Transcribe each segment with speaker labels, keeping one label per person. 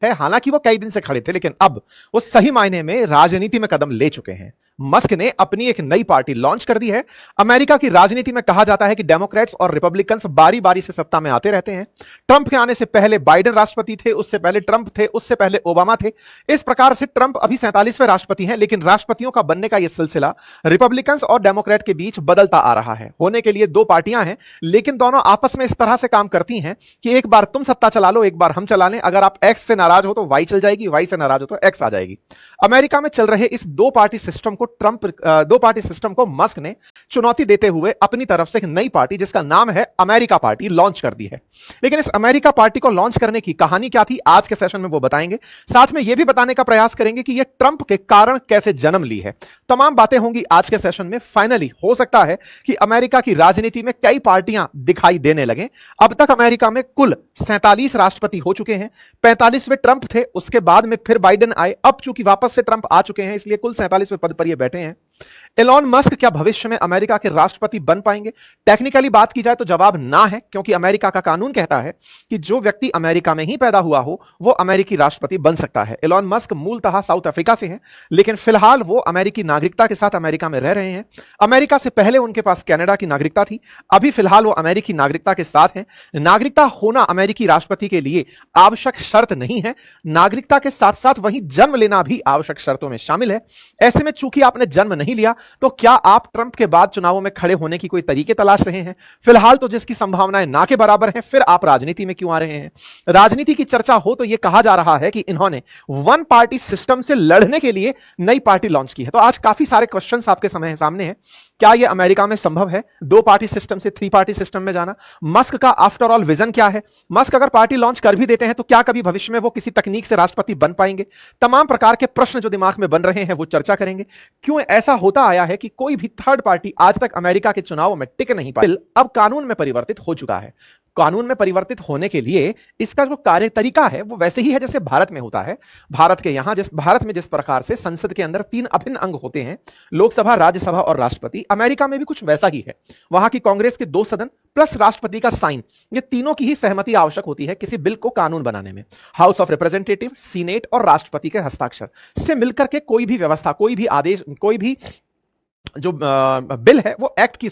Speaker 1: है। हालांकि वो कई दिन से खड़े थे, लेकिन अब वो सही मायने में राजनीति में कदम ले चुके हैं। मस्क ने अपनी एक नई पार्टी लॉन्च कर दी है। अमेरिका की राजनीति में कहा जाता है कि डेमोक्रेट्स और रिपब्लिकन्स बारी बारी से सत्ता में आते रहते हैं। ट्रंप के आने से पहले बाइडेन राष्ट्रपति थे, उससे पहले ट्रंप थे, उससे पहले ओबामा थे। इस प्रकार से ट्रंप अभी 47वें राष्ट्रपति हैं, लेकिन राष्ट्रपतियों का बनने का यह सिलसिला रिपब्लिकन्स और डेमोक्रेट के बीच बदलता आ रहा है। होने के लिए दो पार्टियां हैं, लेकिन दोनों आपस में इस तरह से काम करती हैं कि एक बार तुम सत्ता चला लो, एक बार हम चला लें। अगर आप एक्स से नाराज हो तो वाई चल जाएगी, वाई से नाराज हो तो एक्स आ जाएगी। अमेरिका में चल रहे इस दो पार्टी सिस्टम को मस्क ने चुनौती देते हुए अपनी तरफ से एक नई पार्टी जिसका नाम है अमेरिका पार्टी लॉन्च कर दी है। लेकिन इस अमेरिका पार्टी को लॉन्च करने की कहानी क्या थी, आज के सेशन में वो बताएंगे। साथ में यह भी बताने का प्रयास करेंगे कि यह ट्रंप के कारण कैसे जन्म ली है। तमाम बातें होंगी आज के सेशन में। फाइनली हो सकता है कि अमेरिका की राजनीति में कई पार्टियां दिखाई देने लगे। अब तक अमेरिका में कुल 47 राष्ट्रपति हो चुके हैं। 45वें ट्रंप थे, उसके बाद में फिर बाइडेन आए। अब चूंकि वापस से ट्रंप आ चुके हैं, इसलिए कुल 47वें पद पर ये बैठे हैं। एलॉन मस्क क्या भविष्य में अमेरिका के राष्ट्रपति बन पाएंगे? टेक्निकली बात की जाए तो जवाब ना है, क्योंकि अमेरिका का कानून कहता है कि जो व्यक्ति अमेरिका में ही पैदा हुआ हो वो अमेरिकी राष्ट्रपति बन सकता है। एलॉन मस्क मूलतः साउथ अफ्रीका से हैं, लेकिन फिलहाल वो अमेरिकी नागरिकता के साथ अमेरिका में रह रहे हैं। अमेरिका से पहले उनके पास कनाडा की नागरिकता थी, अभी फिलहाल वो अमेरिकी नागरिकता के साथ हैं। नागरिकता होना अमेरिकी राष्ट्रपति के लिए आवश्यक शर्त नहीं है। नागरिकता के साथ साथ वहीं जन्म लेना भी आवश्यक शर्तों में शामिल है। ऐसे में चूंकि आपने जन्म नहीं लिया, तो क्या आप ट्रंप के बाद चुनावों में खड़े होने की कोई तरीके तलाश रहे हैं? फिलहाल तो जिसकी संभावनाएं ना के बराबर हैं, फिर आप राजनीति में क्यों आ रहे हैं? राजनीति की चर्चा हो तो यह कहा जा रहा है कि इन्होंने वन पार्टी सिस्टम से लड़ने के लिए नई पार्टी लॉन्च की है। तो आज काफी सारे क्वेश्चंस आपके सामने हैं। क्या यह अमेरिका में संभव है, दो पार्टी सिस्टम से थ्री पार्टी सिस्टम में जाना? मस्क का आफ्टर ऑल विजन क्या है? मस्क अगर पार्टी लॉन्च कर भी देते हैं तो क्या कभी भविष्य में वो किसी तकनीक से राष्ट्रपति बन पाएंगे? तमाम प्रकार के प्रश्न जो दिमाग में बन रहे हैं वो चर्चा करेंगे। क्यों ऐसा होता आया है कि कोई भी थर्ड पार्टी आज तक अमेरिका के चुनावों में टिक नहीं पाई? अब कानून में परिवर्तित हो चुका है। कानून में परिवर्तित होने के लिए इसका जो कार्य तरीका है वो वैसे ही है जैसे भारत में होता है। भारत में जिस प्रकार से संसद के अंदर 3 अभिन्न अंग होते हैं, लोकसभा, राज्यसभा और राष्ट्रपति, अमेरिका में भी कुछ वैसा ही है। वहां की कांग्रेस के 2 सदन प्लस राष्ट्रपति का साइन, ये तीनों की ही सहमति आवश्यक होती है किसी बिल को कानून बनाने में। हाउस ऑफ रिप्रेजेंटेटिव, सीनेट और राष्ट्रपति के हस्ताक्षर से मिलकर के कोई भी व्यवस्था, कोई भी आदेश, कोई भी जो बिल है वो एक्ट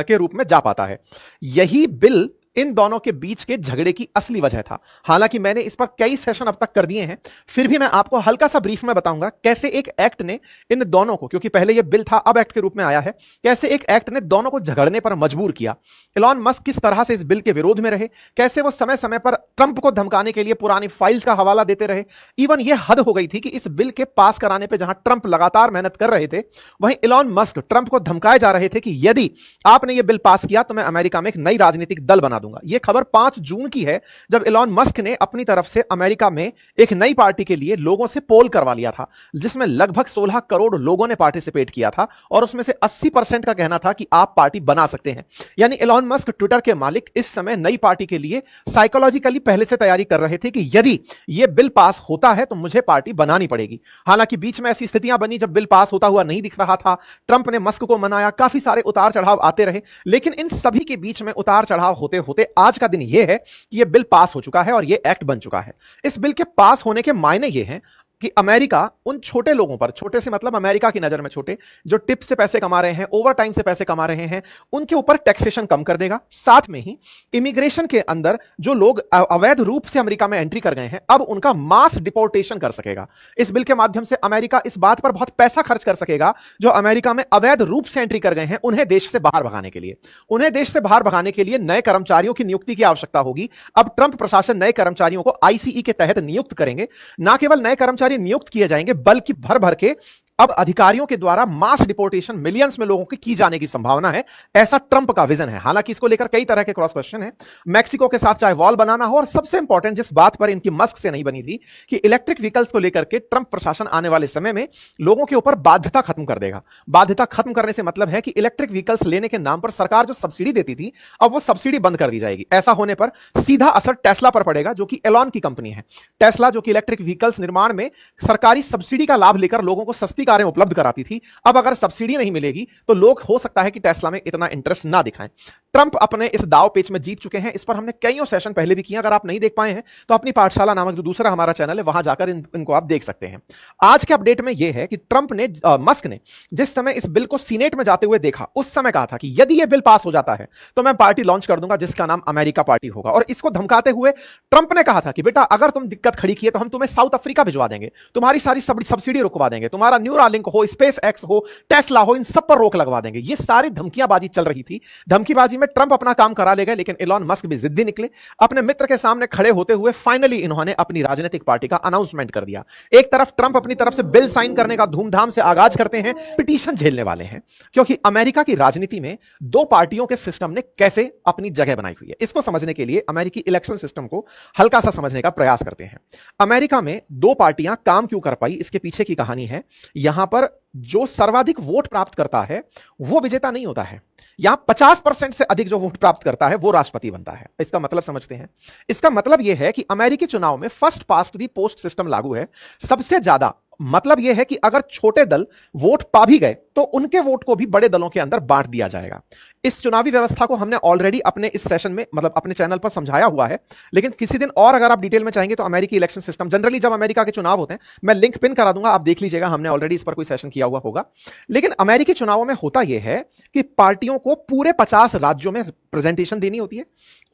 Speaker 1: के रूप में जा पाता है। यही बिल इन दोनों के बीच के झगड़े की असली वजह था। हालांकि मैंने इस पर कई सेशन अब तक कर दिए हैं, फिर भी मैं आपको हल्का सा ब्रीफ में बताऊंगा कैसे एक एक्ट ने इन दोनों को, क्योंकि पहले यह बिल था अब एक्ट के रूप में आया है, कैसे एक एक्ट ने दोनों को झगड़ने पर मजबूर किया। एलॉन मस्क किस तरह से इस बिल के विरोध में रहे, कैसे वो समय समय पर ट्रंप को धमकाने के लिए पुरानी फाइल्स का हवाला देते रहे। इवन यह हद हो गई थी कि इस बिल के पास कराने पर जहां ट्रंप लगातार मेहनत कर रहे थे, वहीं एलॉन मस्क ट्रंप को धमकाए जा रहे थे कि यदि आपने यह बिल पास किया तो मैं अमेरिका में एक नई राजनीतिक दल बना दूंगा। यह खबर 5 जून की है, जब एलॉन मस्क ने अपनी तरफ से अमेरिका में एक नई पार्टी के लिए लोगों से पोल करवा लिया था, जिसमें लगभग 16 करोड़ लोगों ने पार्टिसिपेट किया था और उसमें से 80% का कहना था कि आप पार्टी बना सकते हैं। यानी एलॉन मस्क, ट्विटर के मालिक, इस समय नई पार्टी के लिए साइकोलॉजिकली पहले से तैयारी कर रहे थे कि यदि यह बिल पास होता है तो मुझे पार्टी बनानी पड़ेगी। हालांकि बीच में ऐसी स्थितियां बनी जब बिल पास होता हुआ नहीं दिख रहा था, ट्रंप ने मस्क को मनाया, काफी सारे उतार चढ़ाव आते रहे। लेकिन इन सभी के बीच में उतार चढ़ाव होते होते आज का दिन यह है कि यह बिल पास हो चुका है और यह एक्ट बन चुका है। इस बिल के पास होने के मायने यह हैं कि अमेरिका उन छोटे लोगों पर, छोटे से मतलब अमेरिका की नजर में छोटे, जो टिप से पैसे कमा रहे हैं, ओवर टाइम से पैसे कमा रहे हैं, उनके ऊपर टैक्सेशन कम कर देगा। साथ में ही इमिग्रेशन के अंदर जो लोग अवैध रूप से अमेरिका में एंट्री कर गए हैं, अब उनका मास डिपोर्टेशन कर सकेगा। इस बिल के माध्यम से अमेरिका इस बात पर बहुत पैसा खर्च कर सकेगा जो अमेरिका में अवैध रूप से एंट्री कर गए हैं, उन्हें देश से बाहर भगाने के लिए। उन्हें देश से बाहर भगाने के लिए नए कर्मचारियों की नियुक्ति की आवश्यकता होगी। अब ट्रंप प्रशासन नए कर्मचारियों को आईसीई के तहत नियुक्त करेंगे। ना केवल नए कर्मचारी नियुक्त किए जाएंगे, बल्कि भर भर के अब अधिकारियों के द्वारा मास डिपोर्टेशन मिलियंस में लोगों की जाने की संभावना है। ऐसा ट्रंप का विजन है। हालांकि इसको लेकर कई तरह के क्रॉस क्वेश्चन है। मैक्सिको के साथ चाहे वॉल बनाना हो, और सबसे इंपॉर्टेंट जिस बात पर इनकी मस्क से नहीं बनी थी कि इलेक्ट्रिक व्हीकल्स को लेकर के ट्रंप प्रशासन आने वाले समय में लोगों के ऊपर बाध्यता खत्म कर देगा। बाध्यता खत्म करने से मतलब है कि इलेक्ट्रिक व्हीकल्स लेने के नाम पर सरकार जो सब्सिडी देती थी, अब वो सब्सिडी बंद कर दी जाएगी। ऐसा होने पर सीधा असर टेस्ला पर पड़ेगा, जो कि एलॉन की कंपनी है। टेस्ला जो कि इलेक्ट्रिक व्हीकल्स निर्माण में सरकारी सब्सिडी का लाभ लेकर लोगों को सस्ती कारें उपलब्ध कराती थी, अब अगर सब्सिडी नहीं मिलेगी तो लोग हो सकता है कि टेस्ला में इतना इंटरेस्ट ना दिखाएं। ट्रंप अपने इस दाव पेच में जीत चुके हैं। इस पर हमने कईयों सेशन पहले भी किए, अगर आप नहीं देख पाए हैं तो अपनी पाठशाला नामक जो दूसरा हमारा चैनल है वहां जाकर इनको आप देख सकते हैं। आज के अपडेट में यह है कि ट्रंप ने मस्क ने जिस समय इस बिल को सीनेट में जाते हुए देखा, उस समय कहा था कि यदि यह बिल पास हो जाता है तो मैं पार्टी लॉन्च कर दूंगा जिसका नाम अमेरिका पार्टी होगा। और इसको धमकाते हुए ट्रंप ने कहा था कि बेटा अगर तुम दिक्कत खड़ी किए तो हम तुम्हें साउथ अफ्रीका भिजवा देंगे, तुम्हारी सारी सब्सिडी रुकवा देंगे, तुम्हारा न्यूरालिंक हो, स्पेस एक्स हो, टेस्ला हो, इन सब पर रोक लगवा देंगे। ये सारी धमकियांबाजी चल रही थी। धमकीबाजी में ट्रंप अपना काम करा ले गए, लेकिन एलॉन मस्क भी जिद्दी निकले। अपने मित्र के सामने खड़े होते हुए फाइनली इन्होंने अपनी राजनीतिक पार्टी का अनाउंसमेंट कर दिया। एक तरफ ट्रंप अपनी तरफ से बिल साइन करने का धूमधाम से आगाज करते हैं, पिटीशन झेलने वाले हैं, क्योंकि अमेरिका की राजनीति में दो पार्टियों के सिस्टम ने कैसे अपनी जगह बनाई हुई है, इसको समझने के लिए अमेरिकी इलेक्शन सिस्टम को हल्का सा समझने का प्रयास करते हैं। अमेरिका में दो पार्टियां काम क्यों कर पाई, इसके पीछे की कहानी है। यहां पर जो सर्वाधिक वोट प्राप्त करता है वो विजेता नहीं होता है। यहां 50% से अधिक जो वोट प्राप्त करता है वो राष्ट्रपति बनता है। इसका मतलब समझते हैं। इसका मतलब यह है कि अमेरिकी चुनाव में first past the post system लागू है। सबसे ज्यादा मतलब यह है कि अगर छोटे दल वोट पा भी गए तो उनके वोट को भी बड़े दलों के अंदर बांट दिया जाएगा। इस चुनावी व्यवस्था को हमने ऑलरेडी अपने इस सेशन में मतलब अपने चैनल पर समझाया हुआ है, लेकिन किसी दिन और अगर आप डिटेल में चाहेंगे तो अमेरिकी इलेक्शन सिस्टम जनरली जब अमेरिका के चुनाव होते हैं, मैं लिंक पिन करा दूंगा, आप देख लीजिएगा, हमने ऑलरेडी इस पर कोई सेशन किया हुआ होगा। लेकिन अमेरिकी चुनावों में होता यह है कि पार्टियों को पूरे 50 राज्यों में प्रेजेंटेशन देनी होती है।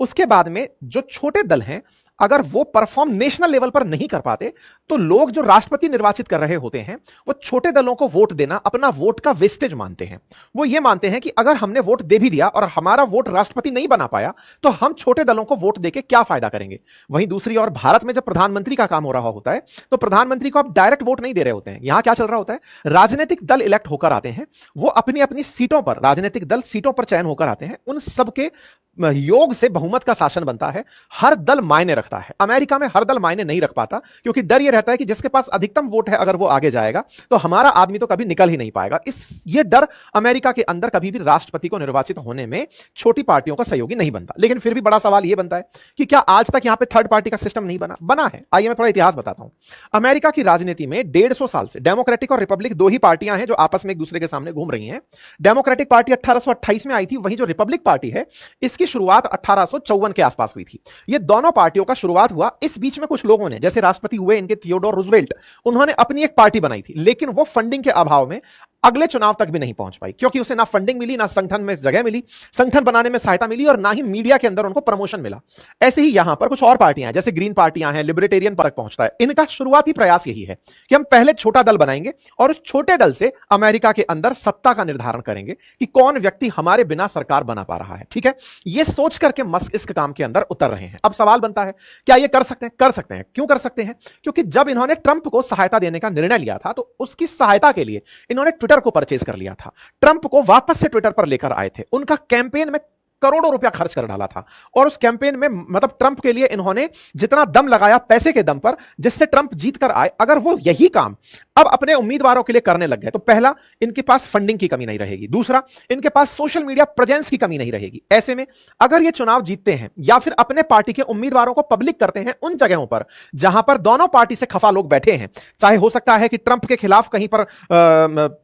Speaker 1: उसके बाद में जो छोटे दल हैं अगर वो परफॉर्म नेशनल लेवल पर नहीं कर पाते तो लोग जो राष्ट्रपति निर्वाचित कर रहे होते हैं वो छोटे दलों को वोट देना अपना वोट का वेस्टेज मानते हैं। वो ये मानते हैं कि अगर हमने वोट दे भी दिया और हमारा वोट राष्ट्रपति नहीं बना पाया तो हम छोटे दलों को वोट देके क्या फायदा करेंगे। वहीं दूसरी ओर भारत में जब प्रधानमंत्री का काम हो रहा होता है तो प्रधानमंत्री को आप डायरेक्ट वोट नहीं दे रहे होते हैं। यहां क्या चल रहा होता है, राजनीतिक दल इलेक्ट होकर आते हैं, वो अपनी अपनी सीटों पर, राजनीतिक दल सीटों पर चयन होकर आते हैं, उन सबके योग से बहुमत का शासन बनता है। हर दल मायने रखता है। अमेरिका में हर दल मायने नहीं रख पाता क्योंकि डर यह रहता है कि जिसके पास अधिकतम वोट है अगर वो आगे जाएगा तो हमारा आदमी तो कभी निकल ही नहीं पाएगा। ये डर अमेरिका के अंदर कभी भी राष्ट्रपति को निर्वाचित होने में छोटी पार्टियों का सहयोगी नहीं बनता। लेकिन फिर भी बड़ा सवाल यह बनता है कि क्या आज तक यहां पे थर्ड पार्टी का सिस्टम नहीं बना है। आइए मैं थोड़ा इतिहास बताता हूं। अमेरिका की राजनीति में 150 साल से डेमोक्रेटिक और रिपब्लिक दो ही पार्टियां हैं जो आपस में एक दूसरे के सामने घूम रही हैं। डेमोक्रेटिक पार्टी 1828 में आई थी, वहीं जो रिपब्लिक पार्टी है इसकी शुरुआत 1854 के आसपास हुई थी। ये दोनों पार्टियों का शुरुआत हुआ। इस बीच में कुछ लोगों ने, जैसे राष्ट्रपति हुए इनके थियोडोर रूजवेल्ट, उन्होंने अपनी एक पार्टी बनाई थी, लेकिन वो फंडिंग के अभाव में अगले चुनाव तक भी नहीं पहुंच पाई क्योंकि उसे ना फंडिंग मिली, ना संगठन में जगह मिली, संगठन बनाने में सहायता मिली और ना ही मीडिया के अंदर उनको प्रमोशन मिला। ऐसे ही यहां पर कुछ और पार्टियां हैं, जैसे ग्रीन पार्टियां हैं, लिबर्टेरियन पर पहुंचता है। इनका शुरुआती प्रयास यही है कि हम पहले छोटा दल बनाएंगे और उस छोटे दल से अमेरिका के अंदर सत्ता का निर्धारण करेंगे कि कौन व्यक्ति हमारे बिना सरकार बना पा रहा है। ठीक है, यह सोच करके मस्क इस काम के अंदर उतर रहे हैं। अब सवाल बनता है, क्या यह कर सकते हैं? कर सकते हैं। क्यों कर सकते हैं? क्योंकि जब इन्होंने ट्रंप को सहायता देने का निर्णय लिया था तो उसकी सहायता के लिए इन्होंने ट्विटर को परचेज कर लिया था। ट्रंप को वापस से ट्विटर पर लेकर आए थे, उनका कैंपेन में करोड़ों रुपया खर्च कर डाला था और उस कैंपेन में मतलब ट्रंप के लिए इन्होंने जितना दम लगाया पैसे के दम पर, जिससे ट्रंप जीत कर आए, अगर वो यही काम अब अपने उम्मीदवारों के लिए करने लग गए तो पहला, इनके पास फंडिंग की कमी नहीं रहेगी, दूसरा, इनके पास सोशल मीडिया प्रेजेंस की कमी नहीं रहेगी। ऐसे में अगर ये चुनाव जीतते हैं या फिर अपने पार्टी के उम्मीदवारों को पब्लिक करते हैं उन जगहों पर जहां पर दोनों पार्टी से खफा लोग बैठे हैं, चाहे हो सकता है कि ट्रंप के खिलाफ कहीं पर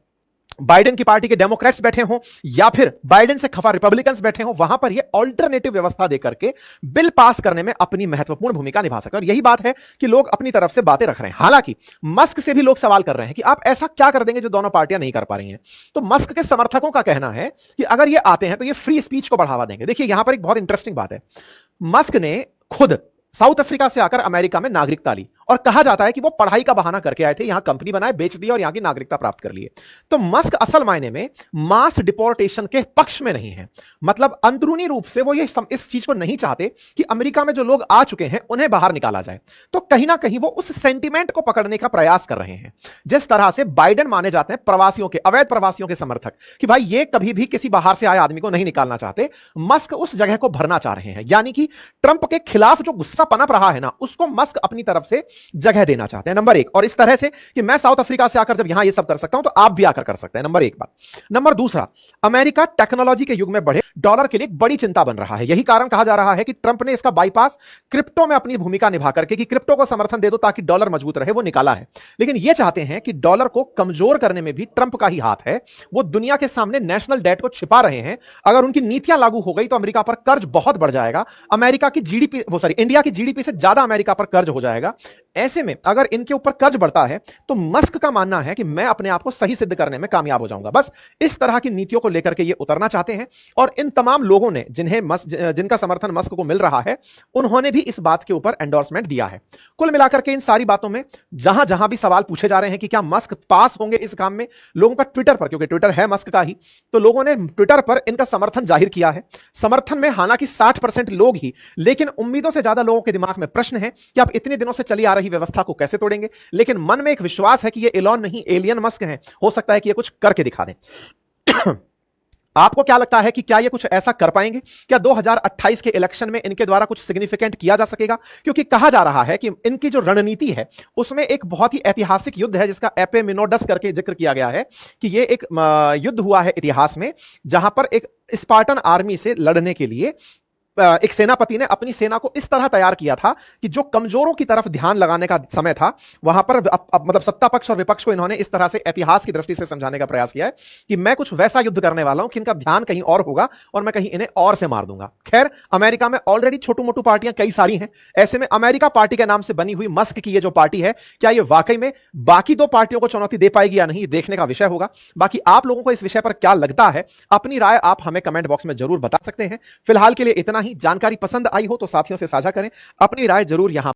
Speaker 1: बाइडेन की पार्टी के डेमोक्रेट्स बैठे हों या फिर बाइडेन से खफा रिपब्लिकन्स बैठे हों, वहां पर यह ऑल्टरनेटिव व्यवस्था देकर के बिल पास करने में अपनी महत्वपूर्ण भूमिका निभा सके। और यही बात है कि लोग अपनी तरफ से बातें रख रहे हैं। हालांकि मस्क से भी लोग सवाल कर रहे हैं कि आप ऐसा क्या कर देंगे जो दोनों पार्टियां नहीं कर पा रही हैं। तो मस्क के समर्थकों का कहना है कि अगर ये आते हैं तो ये फ्री स्पीच को बढ़ावा देंगे। देखिए यहां पर एक बहुत इंटरेस्टिंग बात है, मस्क ने खुद साउथ अफ्रीका से आकर अमेरिका में नागरिकता ली और कहा जाता है कि वो पढ़ाई का बहाना करके आए थे, यहां कंपनी बनाए, बेच दी और यहां की नागरिकता प्राप्त कर लिए। तो मस्क असल मायने में मास डिपोर्टेशन के पक्ष में नहीं है। मतलब अंदरूनी रूप से वो इस चीज को नहीं चाहते कि अमेरिका में जो लोग आ चुके हैं उन्हें बाहर निकाला जाए। तो कहीं ना कहीं वो उस सेंटीमेंट को पकड़ने का प्रयास कर रहे हैं। जिस तरह से बाइडेन माने जाते हैं प्रवासियों के, अवैध प्रवासियों के समर्थक, कि भाई ये कभी भी किसी बाहर से आए आदमी को नहीं निकालना चाहते, मस्क उस जगह को भरना चाह रहे हैं। यानी कि ट्रंप के खिलाफ जो गुस्सा पनप रहा है ना, उसको मस्क अपनी तरफ से जगह देना चाहते हैं, नंबर एक। और इस तरह से कि मैं साउथ अफ्रीका से आकर जब यहां ये सब कर सकता हूं तो आप भी आकर कर सकते हैं, नंबर एक बात। नंबर दूसरा, अमेरिका टेक्नोलॉजी के युग में बढ़े डॉलर के लिए एक बड़ी चिंता बन रहा है। यही कारण कहा जा रहा है कि ट्रंप ने इसका बाईपास क्रिप्टो में अपनी भूमिका निभा करके, कि क्रिप्टो को समर्थन दे दो ताकि डॉलर मजबूत रहे, वो निकाला है। लेकिन ये चाहते हैं कि डॉलर को कमजोर करने में भी ट्रंप का ही हाथ है। वो दुनिया के सामने नेशनल डेट को छिपा रहे हैं। अगर उनकी नीतियां लागू हो गई तो अमेरिका पर कर्ज बहुत बढ़ जाएगा। अमेरिका की जीडीपी, इंडिया की जीडीपी से ज्यादा अमेरिका पर कर्ज हो जाएगा। ऐसे में अगर इनके ऊपर कर्ज बढ़ता है तो मस्क का मानना है कि मैं अपने आप को सही सिद्ध करने में कामयाब हो जाऊंगा। बस इस तरह की नीतियों को लेकर के ये उतरना चाहते हैं। और इन तमाम लोगों ने जिनका समर्थन मस्क को मिल रहा है, उन्होंने भी इस बात के ऊपर एंडोर्समेंट दिया है। कुल मिलाकर के इन सारी बातों में जहां जहां भी सवाल पूछे जा रहे हैं कि क्या मस्क पास होंगे इस काम में, लोगों का ट्विटर पर, क्योंकि ट्विटर है मस्क का ही, तो लोगों ने ट्विटर पर इनका समर्थन जाहिर किया है। समर्थन में हालांकि 60% लोग ही, लेकिन उम्मीदों से ज्यादा लोगों के दिमाग में प्रश्न है कि आप इतने दिनों से चली आ रही व्यवस्था को कैसे तोड़ेंगे। लेकिन मन में एक विश्वास है कि ये एलॉन नहीं, एलियन मस्क हैं। हो सकता है कि ये कुछ करके दिखा दें। आपको क्या लगता है कि क्या ये कुछ ऐसा कर पाएंगे? क्या 2028 के इलेक्शन में इनके द्वारा कुछ सिग्निफिकेंट किया जा सकेगा? क्योंकि कहा जा रहा है कि इनकी जो रणनीति है उसमें एक बहुत ही ऐतिहासिक युद्ध है जिसका एपेमिनोडस करके जिक्र किया गया है कि ये एक युद्ध हुआ है इतिहास में, जहां पर एक स्पार्टन आर्मी से लड़ने के लिए एक सेनापति ने अपनी सेना को इस तरह तैयार किया था कि जो कमजोरों की तरफ ध्यान लगाने का समय था, वहां पर मतलब सत्ता पक्ष और विपक्ष को इन्होंने इस तरह से इतिहास की दृष्टि से समझाने का प्रयास किया है कि मैं कुछ वैसा युद्ध करने वाला हूं कि इनका ध्यान कहीं और होगा और मैं कहीं इन्हें और से मार दूंगा। खैर, अमेरिका में ऑलरेडी छोटू मोटू पार्टियां कई सारी हैं। ऐसे में अमेरिका पार्टी के नाम से बनी हुई मस्क की ये जो पार्टी है, क्या ये वाकई में बाकी दो पार्टियों को चुनौती दे पाएगी या नहीं, देखने का विषय होगा। बाकी आप लोगों को इस विषय पर क्या लगता है, अपनी राय आप हमें कमेंट बॉक्स में जरूर बता सकते हैं। फिलहाल के लिए इतना ही। जानकारी पसंद आई हो तो साथियों से साझा करें, अपनी राय जरूर यहां